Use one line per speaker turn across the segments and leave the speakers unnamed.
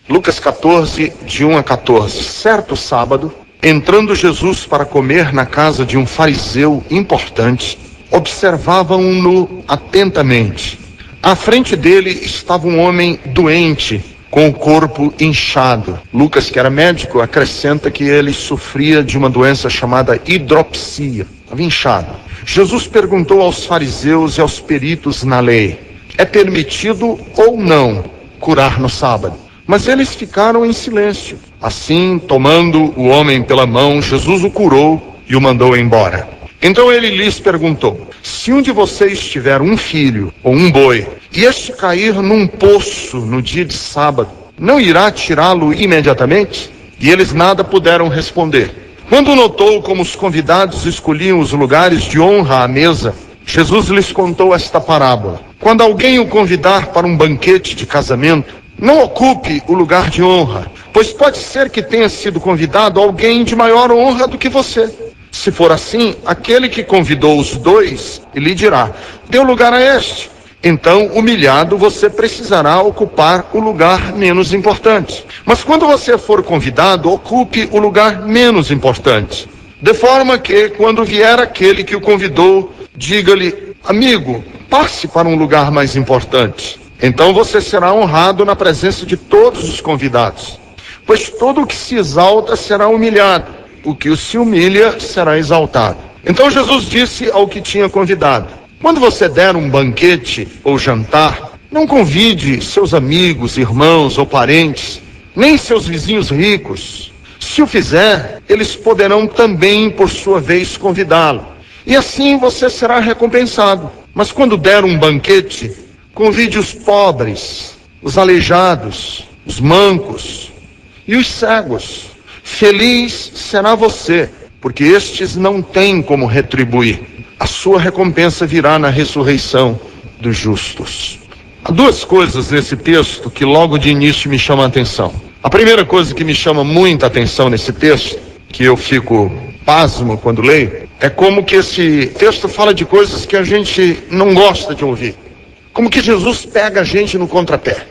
Lucas 14, de 1 a 14. Certo sábado, entrando Jesus para comer na casa de um fariseu importante, observavam-no atentamente. À frente dele estava um homem doente, com o corpo inchado. Lucas, que era médico, acrescenta que ele sofria de uma doença chamada hidropsia. Estava inchado. Jesus perguntou aos fariseus e aos peritos na lei: é permitido ou não curar no sábado? Mas eles ficaram em silêncio. Assim, tomando o homem pela mão, Jesus o curou e o mandou embora. Então ele lhes perguntou: se um de vocês tiver um filho ou um boi, e este cair num poço no dia de sábado, não irá tirá-lo imediatamente? E eles nada puderam responder. Quando notou como os convidados escolhiam os lugares de honra à mesa, Jesus lhes contou esta parábola: quando alguém o convidar para um banquete de casamento, não ocupe o lugar de honra, pois pode ser que tenha sido convidado alguém de maior honra do que você. Se for assim, aquele que convidou os dois, lhe dirá: dê lugar a este. Então, humilhado, você precisará ocupar o lugar menos importante. Mas quando você for convidado, ocupe o lugar menos importante. De forma que, quando vier aquele que o convidou, diga-lhe: amigo, passe para um lugar mais importante. Então você será honrado na presença de todos os convidados. Pois todo o que se exalta será humilhado, o que se humilha será exaltado. Então Jesus disse ao que tinha convidado: quando você der um banquete ou jantar, não convide seus amigos, irmãos ou parentes, nem seus vizinhos ricos. Se o fizer, eles poderão também, por sua vez, convidá-lo. E assim você será recompensado. Mas quando der um banquete, convide os pobres, os aleijados, os mancos e os cegos. Feliz será você, porque estes não têm como retribuir. A sua recompensa virá na ressurreição dos justos. Há duas coisas nesse texto que logo de início me chamam a atenção. A primeira coisa que me chama muita atenção nesse texto, que eu fico pasmo quando leio, é como que esse texto fala de coisas que a gente não gosta de ouvir. Como que Jesus pega a gente no contrapé.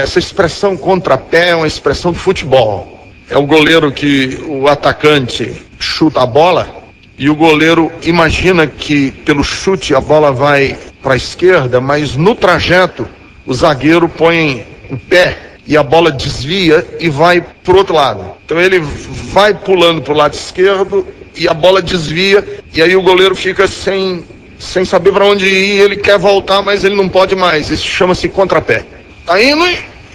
Essa expressão contrapé é uma expressão do futebol. É o goleiro que o atacante chuta a bola e o goleiro imagina que pelo chute a bola vai para a esquerda, mas no trajeto o zagueiro põe o pé e a bola desvia e vai para o outro lado. Então ele vai pulando para o lado esquerdo e a bola desvia e aí o goleiro fica sem saber para onde ir. Ele quer voltar, mas ele não pode mais. Isso chama-se contrapé. Tá indo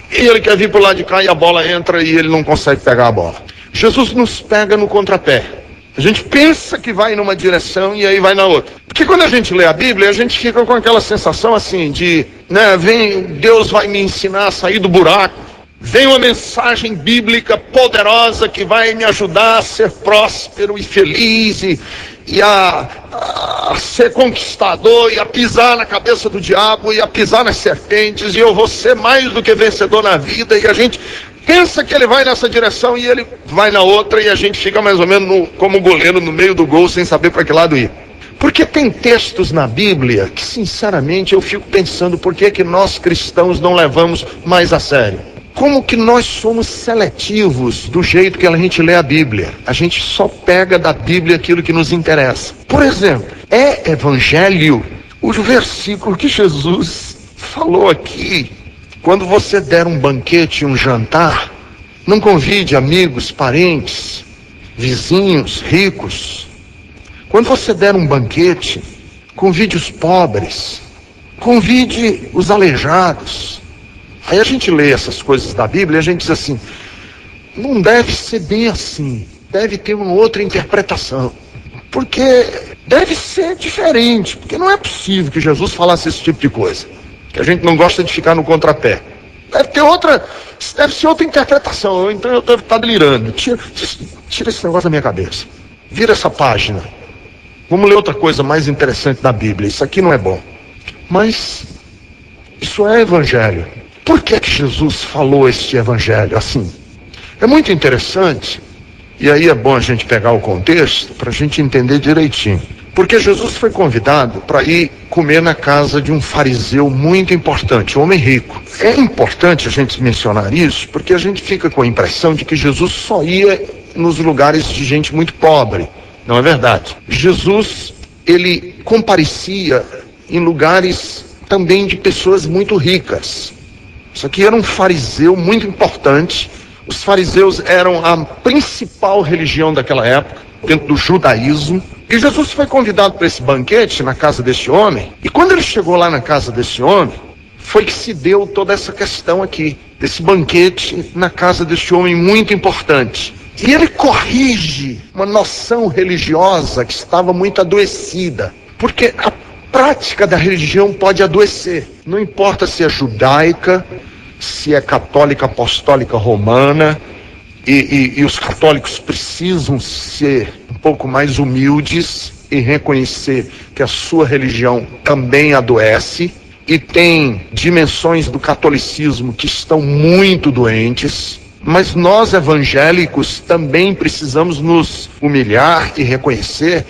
e ele quer vir para o lado de cá e a bola entra e ele não consegue pegar a bola. Jesus nos pega no contrapé. A gente pensa que vai numa direção e aí vai na outra. Porque quando a gente lê a Bíblia, a gente fica com aquela sensação assim de, Deus vai me ensinar a sair do buraco. Vem uma mensagem bíblica poderosa que vai me ajudar a ser próspero e feliz e a ser conquistador e a pisar na cabeça do diabo e a pisar nas serpentes e eu vou ser mais do que vencedor na vida. E a gente pensa que ele vai nessa direção e ele vai na outra e a gente fica mais ou menos como goleiro no meio do gol sem saber para que lado ir. Porque tem textos na Bíblia que sinceramente eu fico pensando por que nós cristãos não levamos mais a sério. Como que nós somos seletivos do jeito que a gente lê a Bíblia? A gente só pega da Bíblia aquilo que nos interessa. Por exemplo, é evangelho o versículo que Jesus falou aqui: quando você der um banquete, um jantar, não convide amigos, parentes, vizinhos, ricos. Quando você der um banquete, convide os pobres, convide os aleijados. Aí a gente lê essas coisas da Bíblia e a gente diz assim: não deve ser bem assim, deve ter uma outra interpretação, porque deve ser diferente, porque não é possível que Jesus falasse esse tipo de coisa, que a gente não gosta de ficar no contrapé. Deve ser outra interpretação, então eu devo estar delirando. Tira esse negócio da minha cabeça, vira essa página, vamos ler outra coisa mais interessante da Bíblia. Isso aqui não é bom. Mas isso é evangelho. Por que Jesus falou este evangelho assim? É muito interessante, e aí é bom a gente pegar o contexto para a gente entender direitinho. Porque Jesus foi convidado para ir comer na casa de um fariseu muito importante, um homem rico. É importante a gente mencionar isso, porque a gente fica com a impressão de que Jesus só ia nos lugares de gente muito pobre. Não é verdade. Jesus, ele comparecia em lugares também de pessoas muito ricas. Isso aqui era um fariseu muito importante. Os fariseus eram a principal religião daquela época, dentro do judaísmo. E Jesus foi convidado para esse banquete na casa desse homem. E quando ele chegou lá na casa desse homem, foi que se deu toda essa questão aqui, desse banquete na casa desse homem muito importante. E ele corrige uma noção religiosa que estava muito adoecida. Porque a prática da religião pode adoecer. Não importa se é judaica, se é católica, apostólica, romana. E os católicos precisam ser um pouco mais humildes e reconhecer que a sua religião também adoece e tem dimensões do catolicismo que estão muito doentes. Mas nós evangélicos também precisamos nos humilhar e reconhecer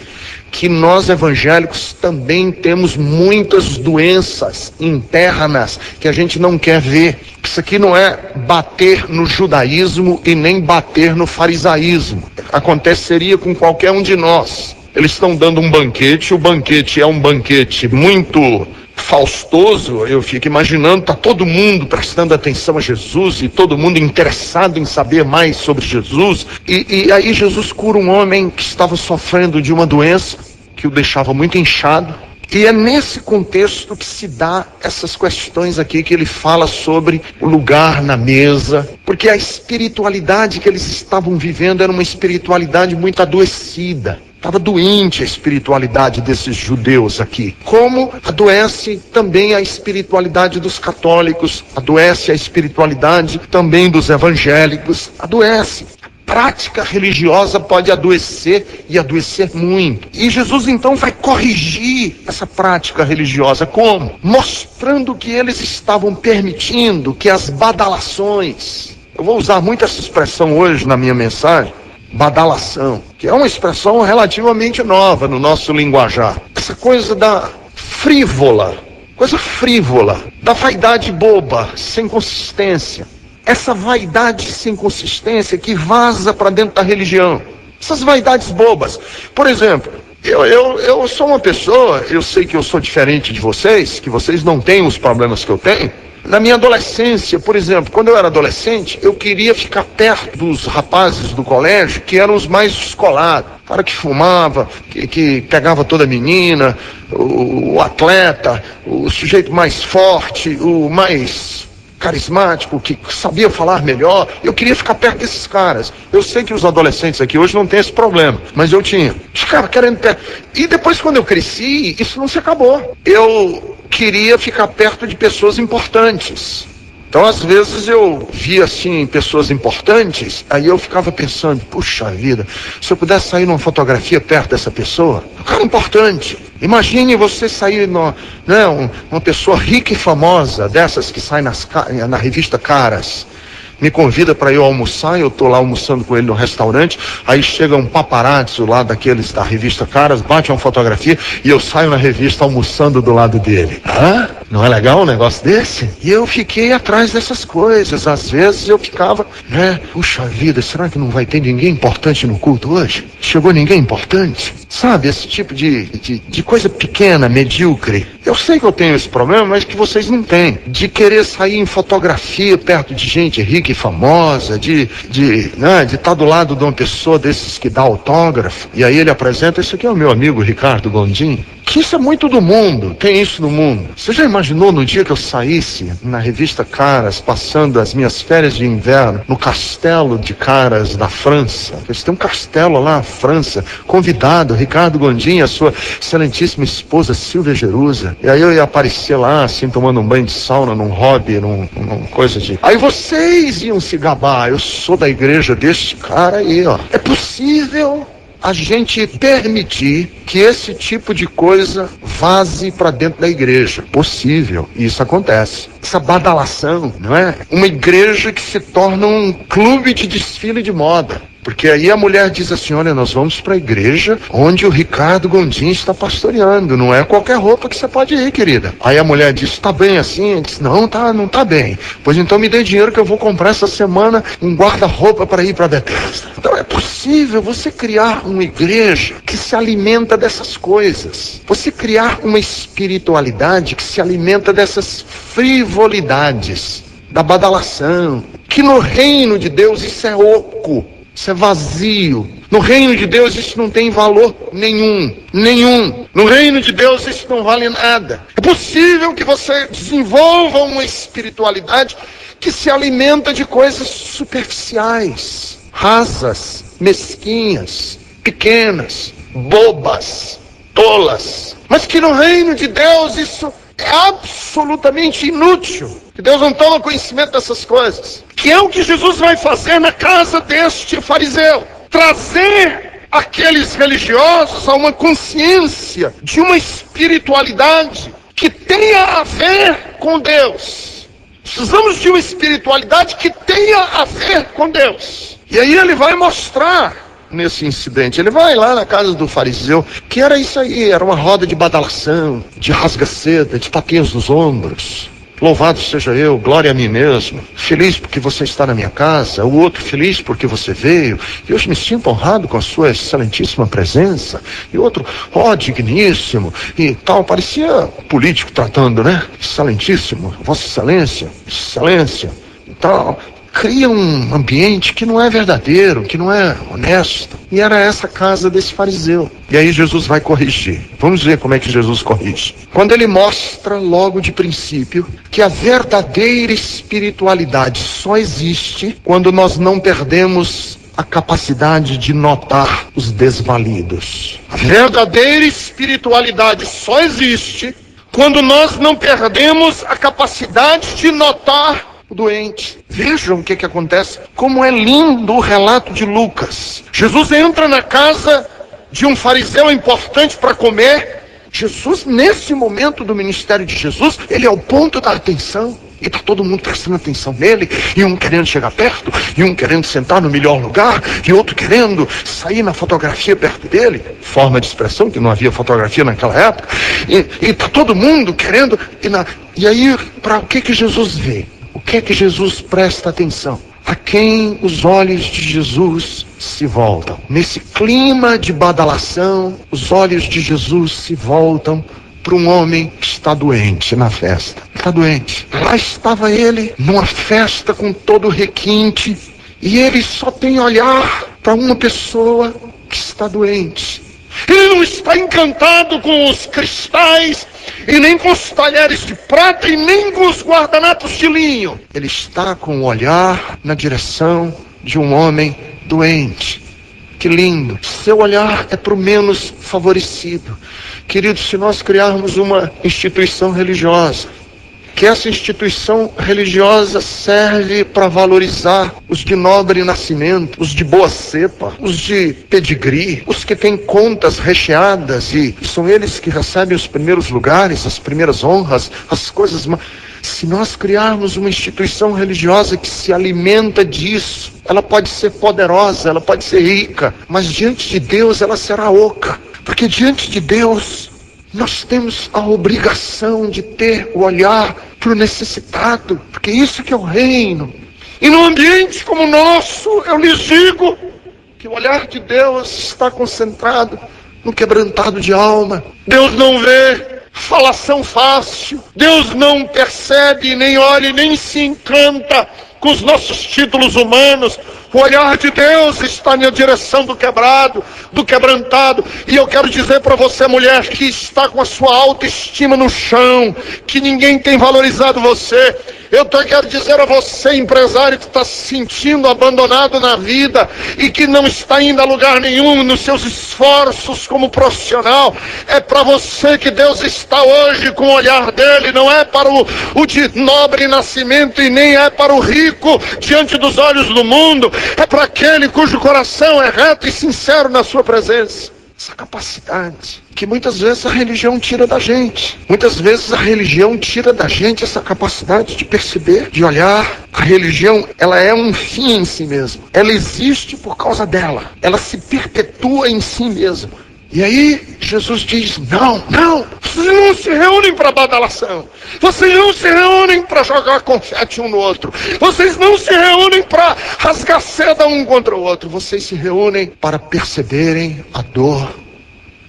que nós evangélicos também temos muitas doenças internas que a gente não quer ver. Isso aqui não é bater no judaísmo e nem bater no farisaísmo. Aconteceria com qualquer um de nós. Eles estão dando um banquete, o banquete é um banquete muito faustoso. Eu fico imaginando, está todo mundo prestando atenção a Jesus e todo mundo interessado em saber mais sobre Jesus. E aí Jesus cura um homem que estava sofrendo de uma doença que o deixava muito inchado. E é nesse contexto que se dá essas questões aqui que ele fala sobre o lugar na mesa, porque a espiritualidade que eles estavam vivendo era uma espiritualidade muito adoecida. Estava doente a espiritualidade desses judeus aqui. Como adoece também a espiritualidade dos católicos, adoece a espiritualidade também dos evangélicos, adoece. A prática religiosa pode adoecer e adoecer muito. E Jesus então vai corrigir essa prática religiosa. Como? Mostrando que eles estavam permitindo que as badalações, eu vou usar muito essa expressão hoje na minha mensagem, badalação, que é uma expressão relativamente nova no nosso linguajar. Essa coisa da coisa frívola, da vaidade boba, sem consistência. Essa vaidade sem consistência que vaza para dentro da religião. Essas vaidades bobas. Por exemplo, eu sou uma pessoa, eu sei que eu sou diferente de vocês, que vocês não têm os problemas que eu tenho. Na minha adolescência, por exemplo, quando eu era adolescente, eu queria ficar perto dos rapazes do colégio que eram os mais descolados. O cara que fumava, que pegava toda menina, o atleta, o sujeito mais forte, o mais carismático, que sabia falar melhor. Eu queria ficar perto desses caras. Eu sei que os adolescentes aqui hoje não têm esse problema, mas eu tinha. Ficava querendo perto. E depois, quando eu cresci, isso não se acabou. Eu queria ficar perto de pessoas importantes. Então, às vezes, eu via, assim, pessoas importantes, aí eu ficava pensando, puxa vida, se eu pudesse sair numa fotografia perto dessa pessoa, um cara importante. Imagine você sair, uma pessoa rica e famosa, dessas que saem na revista Caras, me convida para eu almoçar, eu estou lá almoçando com ele no restaurante, aí chega um paparazzo lá daqueles da revista Caras, bate uma fotografia e eu saio na revista almoçando do lado dele. Hã? Não é legal um negócio desse? E eu fiquei atrás dessas coisas. Às vezes eu ficava, puxa vida, será que não vai ter ninguém importante no culto hoje? Chegou ninguém importante? Sabe, esse tipo de coisa pequena, medíocre. Eu sei que eu tenho esse problema, mas que vocês não têm. De querer sair em fotografia perto de gente rica e famosa, de estar do lado de uma pessoa desses que dá autógrafo, e aí ele apresenta, esse aqui é o meu amigo Ricardo Gondim. Que isso é muito do mundo, tem isso no mundo. Você já imaginou no dia que eu saísse na revista Caras, passando as minhas férias de inverno no castelo de Caras da França? Eles têm um castelo lá na França, convidado, Ricardo Gondim, a sua excelentíssima esposa Silvia Jerusa. E aí eu ia aparecer lá, assim, tomando um banho de sauna, num hobby, numa coisa de... Aí vocês iam se gabar, eu sou da igreja deste cara aí, ó. É possível a gente permitir que esse tipo de coisa vaze para dentro da igreja. Possível, e isso acontece. Essa badalação, não é? Uma igreja que se torna um clube de desfile de moda. Porque aí a mulher diz assim, olha, nós vamos para a igreja onde o Ricardo Gondim está pastoreando, não é qualquer roupa que você pode ir, querida. Aí a mulher diz, tá bem assim? Ele diz, não tá bem. Pois então me dê dinheiro que eu vou comprar essa semana um guarda-roupa para ir para Betesda. Então é possível você criar uma igreja que se alimenta dessas coisas. Você criar uma espiritualidade que se alimenta dessas frivolidades, da badalação, que no reino de Deus isso é oco. Isso é vazio. No reino de Deus isso não tem valor nenhum. No reino de Deus isso não vale nada. É possível que você desenvolva uma espiritualidade que se alimenta de coisas superficiais, rasas, mesquinhas, pequenas, bobas, tolas. Mas que no reino de Deus isso é absolutamente inútil. Que Deus não toma conhecimento dessas coisas. Que é o que Jesus vai fazer na casa deste fariseu. Trazer aqueles religiosos a uma consciência de uma espiritualidade que tenha a ver com Deus. Precisamos de uma espiritualidade que tenha a ver com Deus. E aí ele vai mostrar nesse incidente. Ele vai lá na casa do fariseu, que era isso aí, era uma roda de badalação, de rasga-seda, de tapinhas nos ombros. Louvado seja eu, glória a mim mesmo. Feliz porque você está na minha casa, o outro feliz porque você veio. E eu me sinto honrado com a sua excelentíssima presença. E outro, digníssimo. E tal, parecia político tratando, né? Excelentíssimo, vossa excelência, excelência e tal. Cria um ambiente que não é verdadeiro, que não é honesto. E era essa casa desse fariseu. E aí Jesus vai corrigir. Vamos ver como é que Jesus corrige. Quando ele mostra logo de princípio que a verdadeira espiritualidade só existe quando nós não perdemos a capacidade de notar os desvalidos. A verdadeira espiritualidade só existe quando nós não perdemos a capacidade de notar o doente. Vejam o que acontece. Como é lindo o relato de Lucas. Jesus entra na casa de um fariseu importante para comer. Jesus, nesse momento do ministério de Jesus, ele é o ponto da atenção. E está todo mundo prestando atenção nele. E um querendo chegar perto, e um querendo sentar no melhor lugar, e outro querendo sair na fotografia perto dele. Forma de expressão, que não havia fotografia naquela época. E está todo mundo querendo. E aí, para o que Jesus vê? O que é que Jesus presta atenção? A quem os olhos de Jesus se voltam. Nesse clima de badalação, os olhos de Jesus se voltam para um homem que está doente na festa. Está doente. Lá estava ele, numa festa com todo o requinte, e ele só tem olhar para uma pessoa que está doente. Ele não está encantado com os cristais, e nem com os talheres de prata, e nem com os guardanapos de linho. Ele está com o olhar na direção de um homem doente. Que lindo. Seu olhar é para o menos favorecido. Queridos, se nós criarmos uma instituição religiosa, que essa instituição religiosa serve para valorizar os de nobre nascimento, os de boa cepa, os de pedigree, os que têm contas recheadas, e são eles que recebem os primeiros lugares, as primeiras honras, as coisas. Se nós criarmos uma instituição religiosa que se alimenta disso, ela pode ser poderosa, ela pode ser rica, mas diante de Deus ela será oca, porque diante de Deus nós temos a obrigação de ter o olhar para o necessitado, porque isso que é o reino. E num ambiente como o nosso, eu lhes digo que o olhar de Deus está concentrado no quebrantado de alma. Deus não vê falação fácil. Deus não percebe, nem olha, nem se encanta com os nossos títulos humanos. O olhar de Deus está na direção do quebrado, do quebrantado. E eu quero dizer para você, mulher, que está com a sua autoestima no chão, que ninguém tem valorizado você. Eu quero dizer a você, empresário, que está se sentindo abandonado na vida e que não está indo a lugar nenhum nos seus esforços como profissional. É para você que Deus está hoje com o olhar dele. Não é para o de nobre nascimento e nem é para o rico diante dos olhos do mundo. É para aquele cujo coração é reto e sincero na sua presença. essa capacidade que muitas vezes a religião tira da gente. Muitas vezes a religião tira da gente essa capacidade de perceber, de olhar. A religião, ela é um fim em si mesma. Ela existe por causa dela. Ela se perpetua em si mesma. E aí Jesus diz, não, vocês não se reúnem para badalação, vocês não se reúnem para jogar confete um no outro, vocês não se reúnem para rasgar seda um contra o outro, vocês se reúnem para perceberem a dor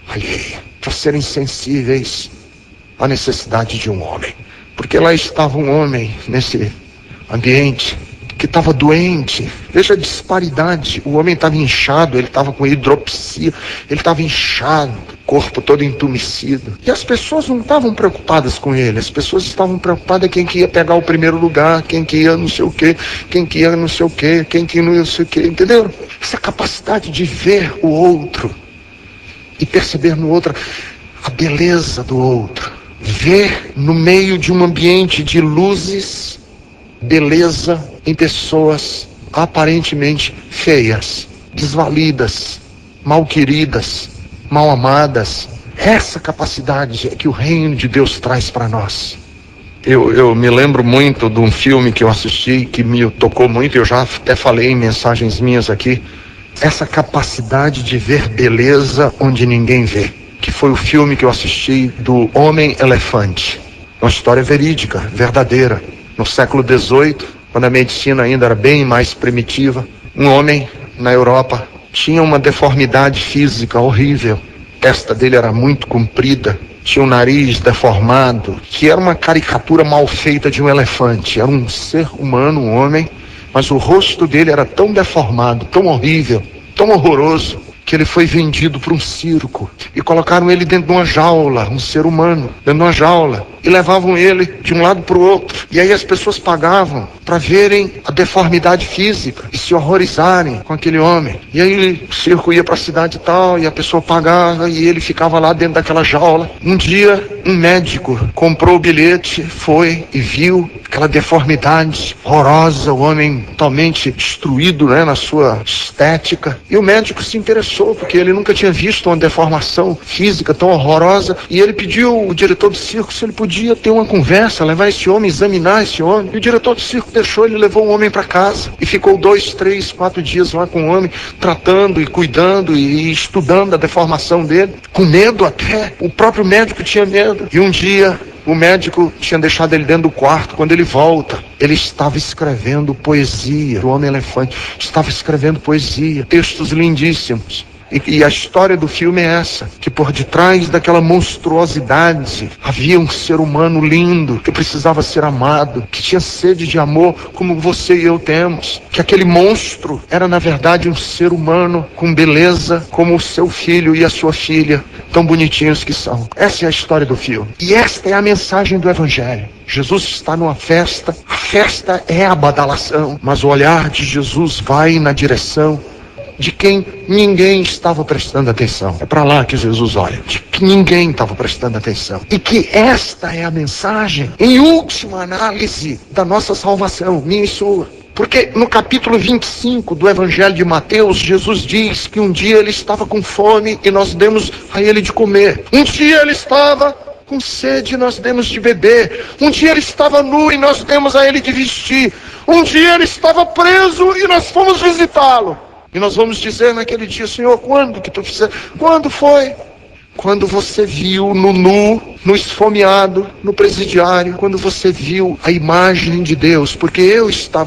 alheia, para serem sensíveis à necessidade de um homem. Porque lá estava um homem nesse ambiente que estava doente. Veja a disparidade. O homem estava inchado, ele estava com hidropsia, ele estava inchado, corpo todo entumecido. E as pessoas não estavam preocupadas com ele, as pessoas estavam preocupadas quem que ia pegar o primeiro lugar, quem que ia não sei o quê, quem que ia não sei o quê, quem que não ia não sei o quê, entenderam? Essa capacidade de ver o outro e perceber no outro a beleza do outro. Ver no meio de um ambiente de luzes, beleza em pessoas aparentemente feias, desvalidas, mal queridas, mal amadas. Essa capacidade é que o reino de Deus traz para nós. Eu me lembro muito de um filme que eu assisti que me tocou muito, eu já até falei em mensagens minhas aqui. Essa capacidade de ver beleza onde ninguém vê, que foi o filme que eu assisti do Homem-Elefante. Uma história verídica, verdadeira. No século XVIII, quando a medicina ainda era bem mais primitiva, um homem na Europa tinha uma deformidade física horrível. A testa dele era muito comprida, tinha um nariz deformado, que era uma caricatura mal feita de um elefante. Era um ser humano, um homem, mas o rosto dele era tão deformado, tão horrível, tão horroroso, que ele foi vendido para um circo e colocaram ele dentro de uma jaula, um ser humano, dentro de uma jaula, e levavam ele de um lado para o outro. E aí as pessoas pagavam para verem a deformidade física e se horrorizarem com aquele homem. E aí o circo ia para a cidade e tal, e a pessoa pagava e ele ficava lá dentro daquela jaula. Um dia um médico comprou o bilhete, foi e viu aquela deformidade horrorosa, o homem totalmente destruído, né, na sua estética. E o médico se interessou, porque ele nunca tinha visto uma deformação física tão horrorosa. E ele pediu ao diretor do circo se ele podia ter uma conversa, levar esse homem, examinar esse homem. E o diretor do circo deixou, ele levou o homem para casa. E ficou 2, 3, 4 dias lá com o homem, tratando e cuidando e estudando a deformação dele. Com medo até, o próprio médico tinha medo. E um dia o médico tinha deixado ele dentro do quarto. Quando ele volta, ele estava escrevendo poesia. O Homem-Elefante estava escrevendo poesia, textos lindíssimos. E a história do filme é essa, que por detrás daquela monstruosidade havia um ser humano lindo, que precisava ser amado, que tinha sede de amor como você e eu temos. Que aquele monstro era na verdade um ser humano com beleza como o seu filho e a sua filha, tão bonitinhos que são. Essa é a história do filme. E esta é a mensagem do Evangelho. Jesus está numa festa, a festa é a badalação, mas o olhar de Jesus vai na direção de quem ninguém estava prestando atenção. É para lá que Jesus olha, de que ninguém estava prestando atenção. E que esta é a mensagem, em última análise, da nossa salvação, minha e sua. Porque no capítulo 25 do Evangelho de Mateus, Jesus diz que um dia ele estava com fome e nós demos a ele de comer. Um dia ele estava com sede e nós demos de beber. Um dia ele estava nu e nós demos a ele de vestir. Um dia ele estava preso e nós fomos visitá-lo. E nós vamos dizer naquele dia, Senhor, quando que tu fizeste? Quando foi? Quando você viu no nu, no esfomeado, no presidiário, quando você viu a imagem de Deus, porque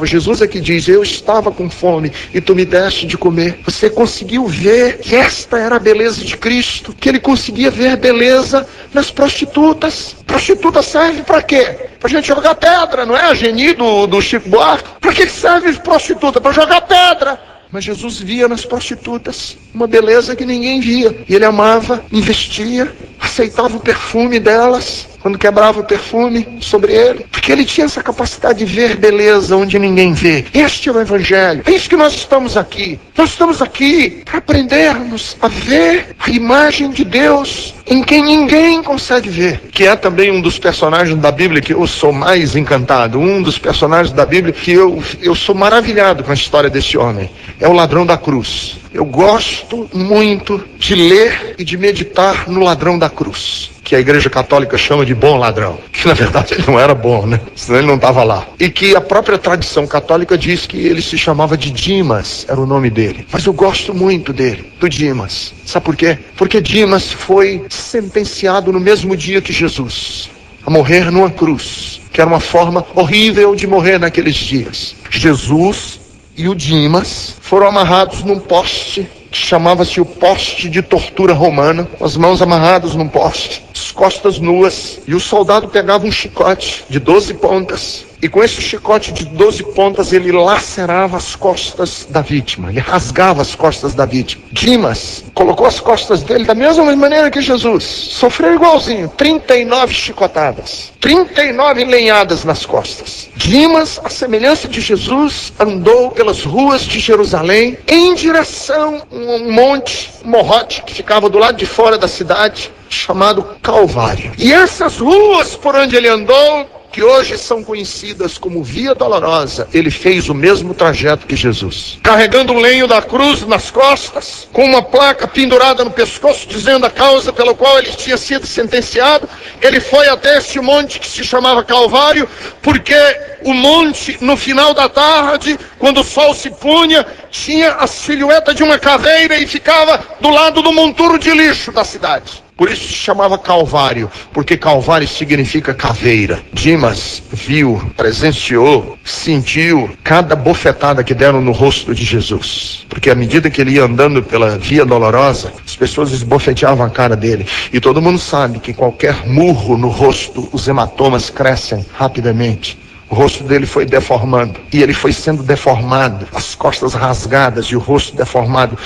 Jesus é que diz, eu estava com fome e tu me deste de comer. Você conseguiu ver que esta era a beleza de Cristo, que ele conseguia ver beleza nas prostitutas. Prostituta serve para quê? Pra gente jogar pedra, não é? A Geni do Chico Buarque. Para que serve prostituta? Para jogar pedra. Mas Jesus via nas prostitutas uma beleza que ninguém via. E ele amava, investia, aceitava o perfume delas, quando quebrava o perfume sobre ele. Porque ele tinha essa capacidade de ver beleza onde ninguém vê. Este é o Evangelho. É isso que nós estamos aqui. Nós estamos aqui para aprendermos a ver a imagem de Deus em quem ninguém consegue ver. Que é também um dos personagens da Bíblia que eu sou mais encantado. Um dos personagens da Bíblia que eu sou maravilhado com a história desse homem. É o ladrão da cruz. Eu gosto muito de ler e de meditar no ladrão da cruz, que a Igreja Católica chama de bom ladrão, que na verdade ele não era bom, né? Senão ele não estava lá. E que a própria tradição católica diz que ele se chamava de Dimas, era o nome dele. Mas eu gosto muito dele, do Dimas. Sabe por quê? Porque Dimas foi sentenciado no mesmo dia que Jesus, a morrer numa cruz, que era uma forma horrível de morrer naqueles dias. Jesus e o Dimas foram amarrados num poste que chamava-se o poste de tortura romana, com as mãos amarradas num poste, as costas nuas, e o soldado pegava um chicote de 12 pontas, e com esse chicote de 12 pontas ele lacerava as costas da vítima, ele rasgava as costas da vítima. Dimas colocou as costas dele da mesma maneira que Jesus, sofreu igualzinho, 39 chicotadas, 39 lenhadas nas costas. Dimas, à semelhança de Jesus, andou pelas ruas de Jerusalém em direção a um monte, um morrote que ficava do lado de fora da cidade, chamado Calvário. E essas ruas por onde ele andou, que hoje são conhecidas como Via Dolorosa, ele fez o mesmo trajeto que Jesus, carregando o lenho da cruz nas costas, com uma placa pendurada no pescoço, dizendo a causa pela qual ele tinha sido sentenciado. Ele foi até esse monte que se chamava Calvário, porque o monte, no final da tarde, quando o sol se punha, tinha a silhueta de uma caveira e ficava do lado do monturo de lixo da cidade. Por isso se chamava Calvário, porque Calvário significa caveira. Dimas viu, presenciou, sentiu cada bofetada que deram no rosto de Jesus. Porque à medida que ele ia andando pela Via Dolorosa, as pessoas esbofeteavam a cara dele. E todo mundo sabe que qualquer murro no rosto, os hematomas crescem rapidamente. O rosto dele foi deformando, e ele foi sendo deformado, as costas rasgadas e o rosto deformado,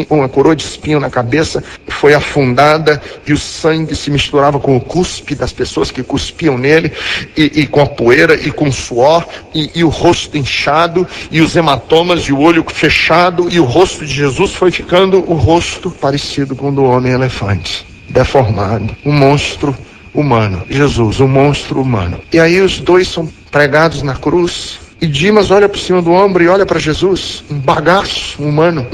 uma coroa de espinho na cabeça foi afundada, e o sangue se misturava com o cuspe das pessoas que cuspiam nele, e com a poeira, e com o suor, e o rosto inchado, e os hematomas, e o olho fechado, e o rosto de Jesus foi ficando o rosto parecido com o do homem-elefante, deformado, um monstro humano. Jesus, um monstro humano. E aí os dois são pregados na cruz, e Dimas olha por cima do ombro e olha para Jesus, um bagaço humano,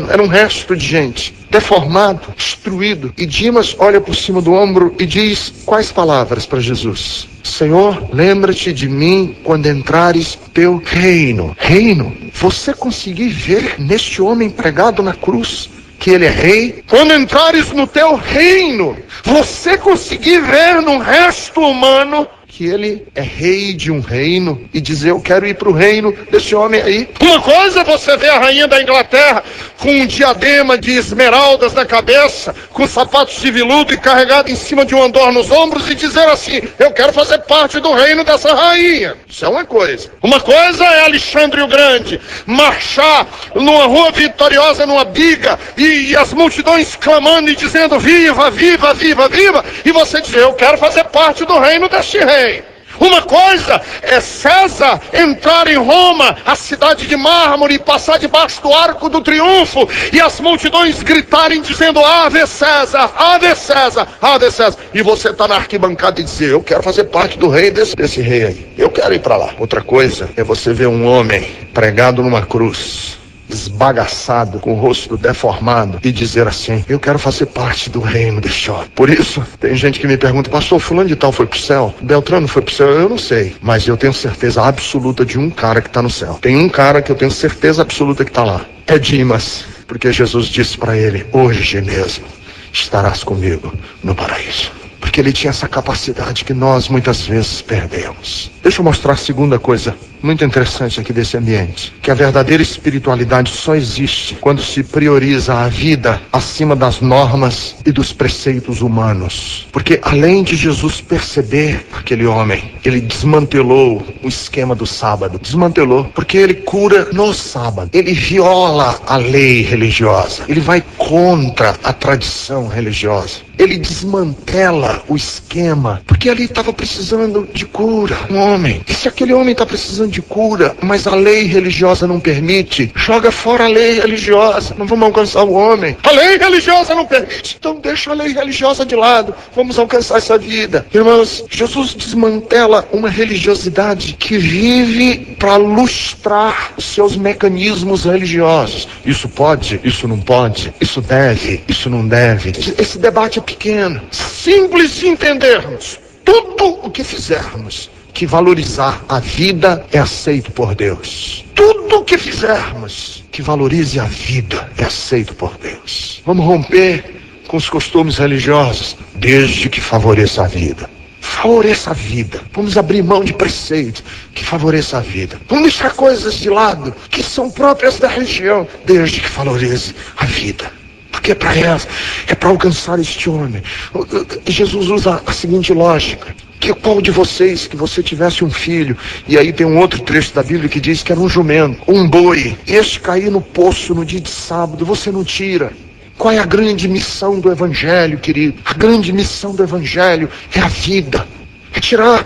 era um resto de gente, deformado, destruído. E Dimas olha por cima do ombro e diz quais palavras para Jesus? Senhor, lembra-te de mim quando entrares teu reino. Reino? Você conseguir ver neste homem pregado na cruz que ele é rei? Quando entrares no teu reino, você conseguir ver num resto humano que ele é rei de um reino e dizer, eu quero ir para o reino desse homem aí. Uma coisa é você ver a rainha da Inglaterra com um diadema de esmeraldas na cabeça, com sapatos de veludo e carregado em cima de um andor nos ombros e dizer assim, eu quero fazer parte do reino dessa rainha. Isso é uma coisa. Uma coisa é Alexandre o Grande marchar numa rua vitoriosa, numa biga, e as multidões clamando e dizendo, viva, viva, viva, viva, e você dizer, eu quero fazer parte do reino deste rei. Uma coisa é César entrar em Roma, a cidade de mármore, e passar debaixo do arco do triunfo, e as multidões gritarem dizendo, Ave César, Ave César, Ave César. E você está na arquibancada e dizer, eu quero fazer parte do rei desse rei aí. Eu quero ir para lá. Outra coisa é você ver um homem pregado numa cruz, esbagaçado, com o rosto deformado, e dizer assim, eu quero fazer parte do reino deste homem. Por isso, tem gente que me pergunta, pastor, fulano de tal foi pro céu? Beltrano foi pro céu? Eu não sei, mas eu tenho certeza absoluta de um cara que está no céu. Tem um cara que eu tenho certeza absoluta que está lá. É Dimas, porque Jesus disse para ele, hoje mesmo estarás comigo no paraíso. Porque ele tinha essa capacidade que nós muitas vezes perdemos. Deixa eu mostrar a segunda coisa muito interessante aqui desse ambiente, que a verdadeira espiritualidade só existe quando se prioriza a vida acima das normas e dos preceitos humanos. Porque além de Jesus perceber aquele homem, ele desmantelou o esquema do sábado, desmantelou, porque ele cura no sábado, ele viola a lei religiosa, ele vai contra a tradição religiosa, ele desmantela muda o esquema, porque ali estava precisando de cura, um homem. E se aquele homem está precisando de cura, mas a lei religiosa não permite, joga fora a lei religiosa, não vamos alcançar o homem. A lei religiosa não permite, então deixa a lei religiosa de lado, vamos alcançar essa vida. Irmãos, Jesus desmantela uma religiosidade que vive para lustrar os seus mecanismos religiosos. Isso pode, isso não pode, isso deve, isso não deve. Esse debate é pequeno. Simples de entendermos. Tudo o que fizermos que valorizar a vida é aceito por Deus. Tudo o que fizermos que valorize a vida é aceito por Deus. Vamos romper com os costumes religiosos, desde que favoreça a vida. Favoreça a vida. Vamos abrir mão de preceitos que favoreça a vida. Vamos deixar coisas de lado que são próprias da religião, desde que valorize a vida. Porque é para ela, é para alcançar este homem. Jesus usa a seguinte lógica: que qual de vocês, que você tivesse um filho, e aí tem um outro trecho da Bíblia que diz que era um jumento, um boi, este cair no poço no dia de sábado, você não tira? Qual é a grande missão do Evangelho, querido? A grande missão do Evangelho é a vida. É tirar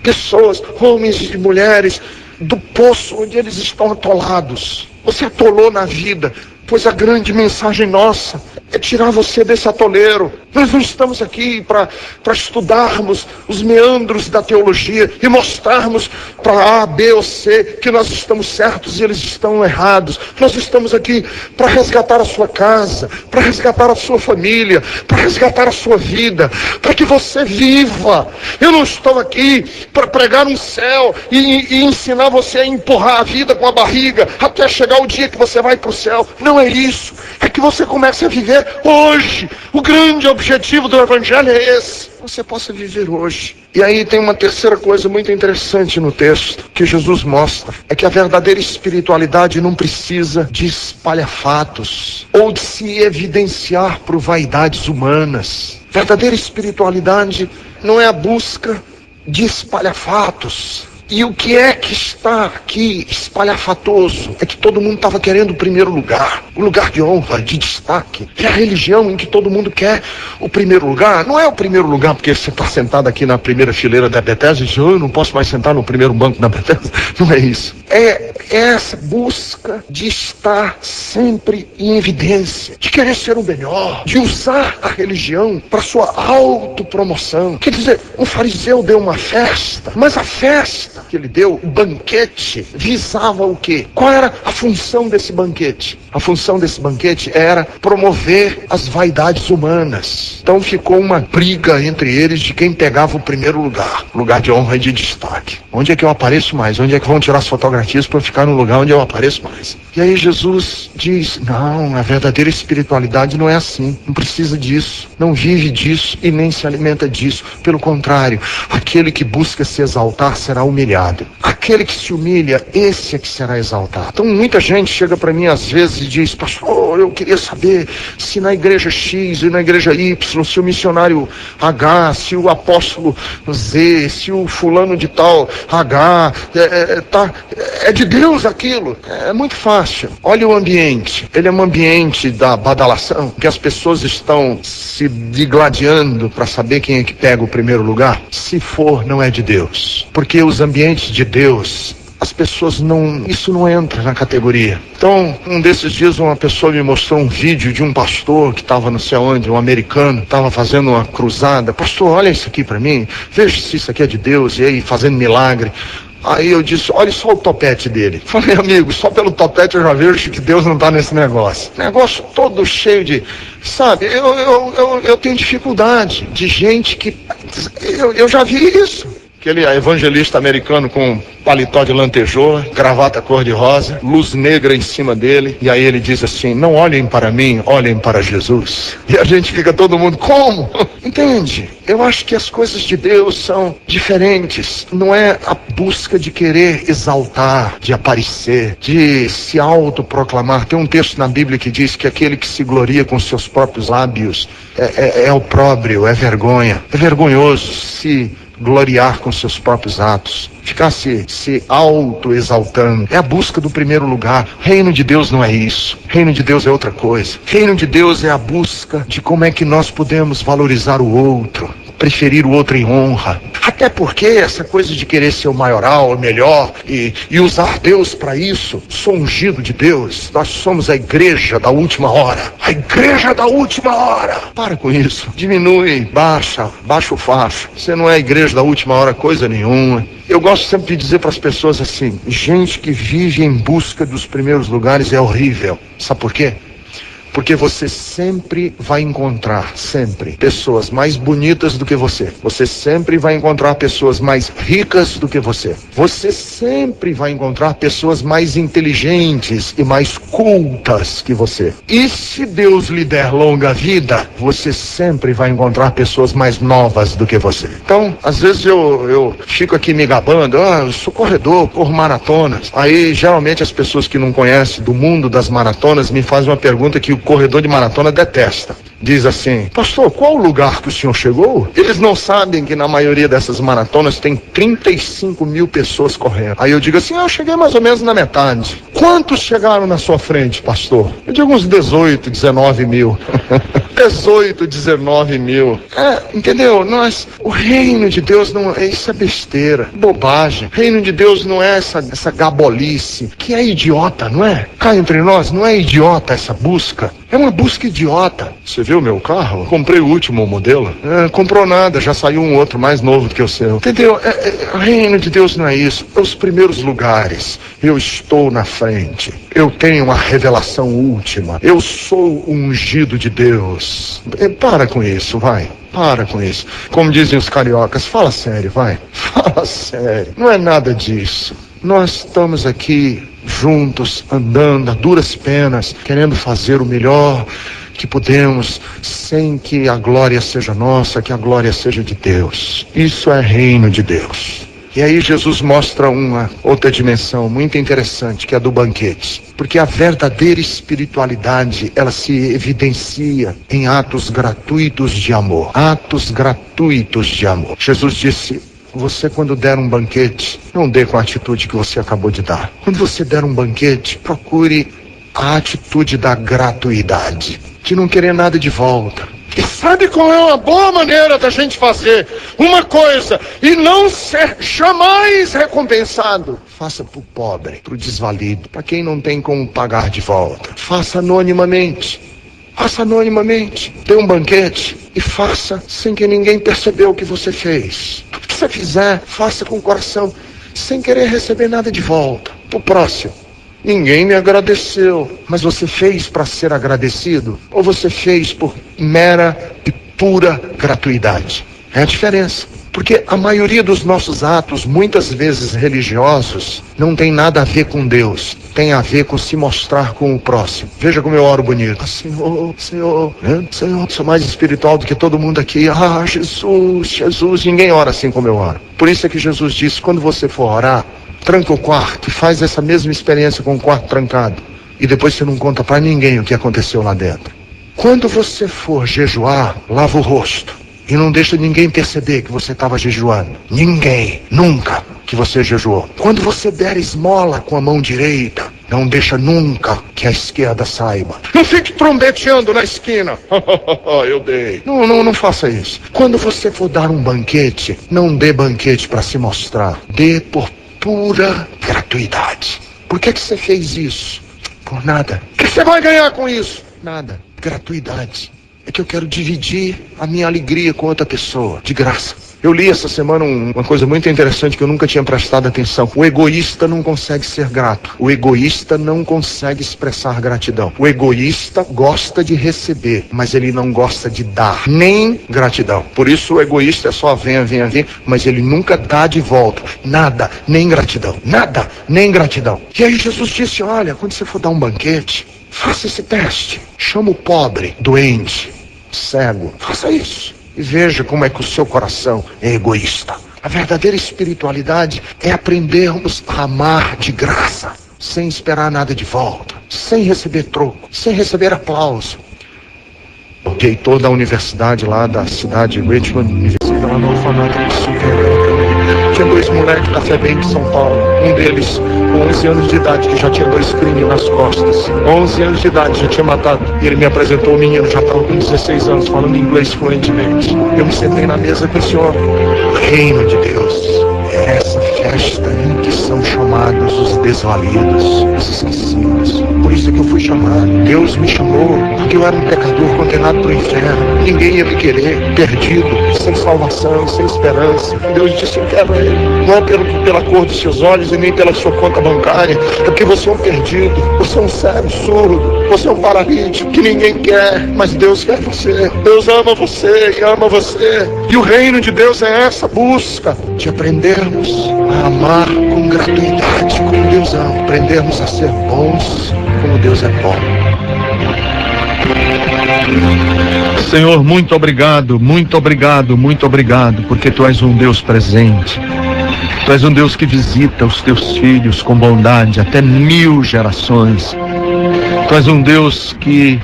pessoas, homens e mulheres, do poço onde eles estão atolados. Você atolou na vida, pois a grande mensagem nossa é tirar você desse atoleiro. Nós não estamos aqui para estudarmos os meandros da teologia e mostrarmos para A, B ou C que nós estamos certos e eles estão errados. Nós estamos aqui para resgatar a sua casa, para resgatar a sua família, para resgatar a sua vida, para que você viva. Eu não estou aqui para pregar um céu e ensinar você a empurrar a vida com a barriga até chegar o dia que você vai para o céu. Não é isso. É que você comece a viver hoje. O grande objetivo do Evangelho é esse. Você possa viver hoje. E aí tem uma terceira coisa muito interessante no texto que Jesus mostra. É que a verdadeira espiritualidade não precisa de espalhafatos ou de se evidenciar por vaidades humanas. Verdadeira espiritualidade não é a busca de espalhafatos. E o que é que está aqui espalhafatoso? É que todo mundo estava querendo o primeiro lugar, o lugar de honra, de destaque. É a religião em que todo mundo quer o primeiro lugar. Não é o primeiro lugar porque você está sentado aqui na primeira fileira da Bethesda e diz: eu não posso mais sentar no primeiro banco da Bethesda. Não é isso. É essa busca de estar sempre em evidência, de querer ser o melhor, de usar a religião para sua autopromoção. Quer dizer, um fariseu deu uma festa, mas a festa que ele deu, o banquete, visava o quê? Qual era a função desse banquete? A função desse banquete era promover as vaidades humanas. Então ficou uma briga entre eles de quem pegava o primeiro lugar de honra e de destaque. Onde é que eu apareço mais? Onde é que vão tirar as fotografias para eu ficar no lugar onde eu apareço mais? E aí Jesus diz: não, a verdadeira espiritualidade não é assim, não precisa disso, não vive disso e nem se alimenta disso. Pelo contrário, aquele que busca se exaltar será humilhado. Aquele que se humilha, esse é que será exaltado. Então muita gente chega para mim às vezes e diz: pastor, eu queria saber se na igreja X e na igreja Y, se o missionário H, se o apóstolo Z, se o fulano de tal H, é de Deus aquilo. É muito fácil. Olha o ambiente. Ele é um ambiente da badalação, que as pessoas estão se digladiando para saber quem é que pega o primeiro lugar. Se for, não é de Deus. Porque os ambientes de Deus, as pessoas não, isso não entra na categoria. Então, um desses dias uma pessoa me mostrou um vídeo de um pastor que estava não sei onde, um americano, estava fazendo uma cruzada. Pastor, olha isso aqui para mim, veja se isso aqui é de Deus, e aí fazendo milagre. Aí eu disse: olha só o topete dele. Falei: amigo, só pelo topete eu já vejo que Deus não está nesse negócio. Negócio todo cheio de... Sabe, eu tenho dificuldade de gente que... Eu já vi isso. Aquele evangelista americano com paletó de lantejoula, gravata cor-de-rosa, luz negra em cima dele, e aí ele diz assim: não olhem para mim, olhem para Jesus. E a gente fica todo mundo: como? Entende? Eu acho que as coisas de Deus são diferentes. Não é a busca de querer exaltar, de aparecer, de se autoproclamar. Tem um texto na Bíblia que diz que aquele que se gloria com seus próprios lábios é opróbrio, é vergonha. É vergonhoso se gloriar com seus próprios atos, ficar se auto-exaltando. É a busca do primeiro lugar. Reino de Deus não é isso. Reino de Deus é outra coisa. Reino de Deus é a busca de como é que nós podemos valorizar o outro. preferir o outro em honra. Até porque essa coisa de querer ser o maioral, o melhor, e usar Deus para isso. Sou ungido de Deus. Nós somos a igreja da última hora. A igreja da última hora. Para com isso. Diminui, baixa o facho. Você não é a igreja da última hora coisa nenhuma. Eu gosto sempre de dizer para as pessoas assim: gente que vive em busca dos primeiros lugares é horrível. Sabe por quê? Porque você sempre vai encontrar, pessoas mais bonitas do que você. Você sempre vai encontrar pessoas mais ricas do que você. Você sempre vai encontrar pessoas mais inteligentes e mais cultas que você. E se Deus lhe der longa vida, você sempre vai encontrar pessoas mais novas do que você. Então, às vezes eu fico aqui me gabando: eu sou corredor, corro maratonas. Aí, geralmente, as pessoas que não conhecem do mundo das maratonas me fazem uma pergunta que o corredor de maratona detesta. Diz assim: pastor, qual o lugar que o senhor chegou? Eles não sabem que na maioria dessas maratonas tem 35 mil pessoas correndo. Aí eu digo assim: eu cheguei mais ou menos na metade. Quantos chegaram na sua frente, pastor? Eu digo uns 18, 19 mil. 18, 19 mil. Entendeu? O reino de Deus não é, isso é besteira, bobagem. O reino de Deus não é essa gabolice, que é idiota, não é? Cá entre nós, não é idiota essa busca. É uma busca idiota. Você viu o meu carro? Comprei o último modelo. Comprou nada, já saiu um outro mais novo do que o seu. Entendeu? O reino de Deus não é isso. É os primeiros lugares. Eu estou na frente. Eu tenho uma revelação última. Eu sou o ungido de Deus. Para com isso, vai. Para com isso. Como dizem os cariocas, fala sério, vai. Fala sério. Não é nada disso. Nós estamos aqui juntos, andando a duras penas, querendo fazer o melhor que podemos, sem que a glória seja nossa, que a glória seja de Deus. Isso é reino de Deus. E aí Jesus mostra uma outra dimensão muito interessante, que é a do banquete. Porque a verdadeira espiritualidade, ela se evidencia em atos gratuitos de amor. Atos gratuitos de amor. Jesus disse: você, quando der um banquete, não dê com a atitude que você acabou de dar. Quando você der um banquete, procure a atitude da gratuidade, de não querer nada de volta. E sabe qual é uma boa maneira da gente fazer uma coisa e não ser jamais recompensado? Faça para o pobre, para o desvalido, para quem não tem como pagar de volta. Faça anonimamente. Faça anonimamente. Dê um banquete e faça sem que ninguém percebeu o que você fez. O que você fizer, faça com o coração, sem querer receber nada de volta. Pro próximo: ninguém me agradeceu. Mas você fez para ser agradecido? Ou você fez por mera e pura gratuidade? É a diferença. Porque a maioria dos nossos atos, muitas vezes religiosos, não tem nada a ver com Deus. Tem a ver com se mostrar com o próximo. Veja como eu oro bonito. Senhor, sou mais espiritual do que todo mundo aqui. Jesus. Ninguém ora assim como eu oro. Por isso é que Jesus disse: quando você for orar, tranca o quarto e faz essa mesma experiência com o quarto trancado. E depois você não conta para ninguém o que aconteceu lá dentro. Quando você for jejuar, lava o rosto. E não deixa ninguém perceber que você estava jejuando. Ninguém, nunca, que você jejuou. Quando você der esmola com a mão direita, não deixa nunca que a esquerda saiba. Não fique trombeteando na esquina. Eu dei. Não faça isso. Quando você for dar um banquete, não dê banquete para se mostrar. Dê por pura gratuidade. Por que você fez isso? Por nada. O que você vai ganhar com isso? Nada. Gratuidade. É que eu quero dividir a minha alegria com outra pessoa, de graça. Eu li essa semana uma coisa muito interessante que eu nunca tinha prestado atenção. O egoísta não consegue ser grato. O egoísta não consegue expressar gratidão. O egoísta gosta de receber, mas ele não gosta de dar, nem gratidão. Por isso o egoísta é só venha, mas ele nunca dá de volta. Nada, nem gratidão. Nada, nem gratidão. E aí Jesus disse: olha, quando você for dar um banquete, faça esse teste. Chama o pobre, doente, cego. Faça isso. E veja como é que o seu coração é egoísta. A verdadeira espiritualidade é aprendermos a amar de graça, sem esperar nada de volta, sem receber troco, sem receber aplauso. Toda a universidade lá da cidade de Richmond, universidade lá no orfanato do Sul. Tinha 2 moleques da FEBEM de São Paulo. Um deles com 11 anos de idade, que já tinha 2 crimes nas costas. 11 anos de idade, já tinha matado. E ele me apresentou o menino, já estava com 16 anos, falando inglês fluentemente. Eu me sentei na mesa com o senhor. O reino de Deus é essa festa em que são chamados os desvalidos, os esquecidos. Por isso é que eu fui chamado. Deus me chamou, porque eu era um pecador condenado para o inferno. Ninguém ia me querer, perdido, sem salvação, sem esperança. Deus disse: eu quero ele. Não é pela cor dos seus olhos e nem pela sua conta bancária, é porque você é um perdido, você é um cego, surdo, você é um paralítico que ninguém quer, mas Deus quer você. Deus ama você e ama você. E o reino de Deus é essa busca de aprendermos a amar com gratuidade, como Deus ama, aprendermos a ser bons como Deus é bom.
Senhor, muito obrigado, muito obrigado, muito obrigado, porque Tu és um Deus presente. Tu és um Deus que visita os Teus filhos com bondade até 1000 gerações. Tu és um Deus que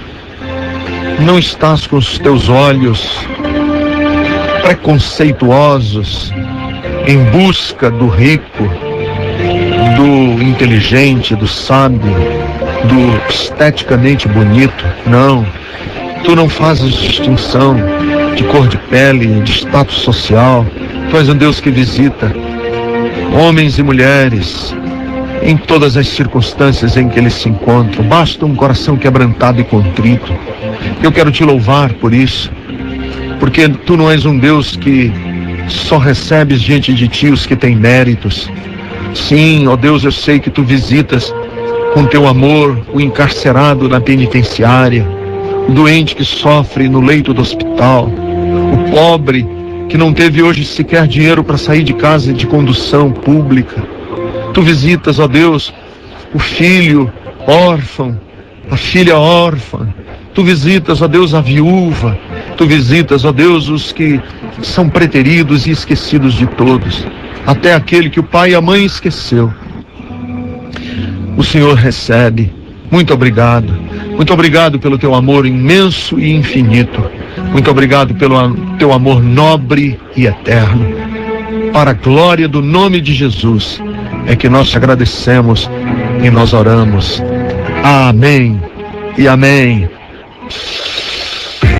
não estás com os Teus olhos preconceituosos em busca do rico, do inteligente, do sábio, do esteticamente bonito. Não, Tu não fazes distinção de cor de pele, de status social. Tu és um Deus que visita homens e mulheres em todas as circunstâncias em que eles se encontram. Basta um coração quebrantado e contrito. Eu quero Te louvar por isso, porque Tu não és um Deus que só recebes diante de Ti os que têm méritos. Sim, ó Deus, eu sei que Tu visitas com Teu amor o encarcerado na penitenciária, o doente que sofre no leito do hospital, o pobre que não teve hoje sequer dinheiro para sair de casa de condução pública. Tu visitas, ó Deus, o filho órfão, a filha órfã. Tu visitas, ó Deus, a viúva. Tu visitas, ó Deus, os que são preteridos e esquecidos de todos, até aquele que o pai e a mãe esqueceu. O Senhor recebe. Muito obrigado. Muito obrigado pelo Teu amor imenso e infinito. Muito obrigado pelo Teu amor nobre e eterno. Para a glória do nome de Jesus é que nós te agradecemos e nós oramos. Amém e amém.